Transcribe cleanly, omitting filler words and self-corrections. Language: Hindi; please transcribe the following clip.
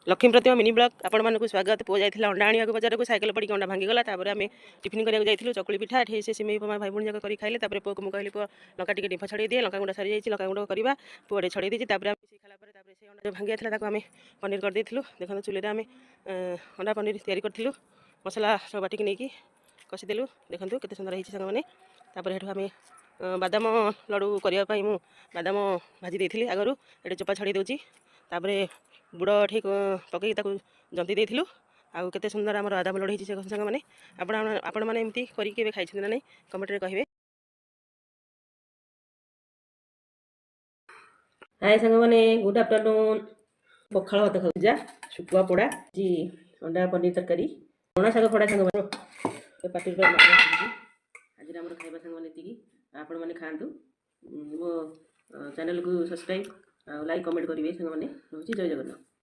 लक्ष्मी प्रतिमा मिनी ब्लॉग आपण मानक स्वागत। पुआ जाइला अंडा आनिया बजार को साइकेल पड़ी अंडा भांगीगला। आम टिफिन करा जाइलु चकुली पिठा एठी से सिमई उपमा भाई भूणी जाक कर खाइले। पुआ को कहली पुआ लंका टिके डिंफ छड़े दिए लंका गुंडा सारी जाइए लंका गुंड करवा पुआटे छड़े दी। मिसई खाला से अंडा भांगी जाता आम पनीर कर देलु। देखो चूल्हे आम अंडा पनीर तैयारी करूँ मसला सब बाटिक नहीं कषिदेलु। देखो केते सुंदर होती सांग मैंने आम बादाम लड्डू करने मु बादाम भाजी देती आगु ये चोपा छड़ी दूची गुड़ ठीक पकई जंती देलु। आउ केते सुंदर आम बादाम लड्डू होती सांग मैंने आपण मैंने एमती करके खाई ना नहीं कमेंट कहे। हाय सांग मैंने गुड आफ्टरनून। पखाड़ भात खाऊजा शुकुआ पोड़ा जी अंडा पनीर तरकारी पणा शाग पोड़ा सांग मैंने पार्टी आज आम खाଇବା सांग मैंने आपण मैंने खातु मो चैनल को सब्सक्राइब लाइक कमेंट करेंगे सांग मैंने। जय जगन्नाथ।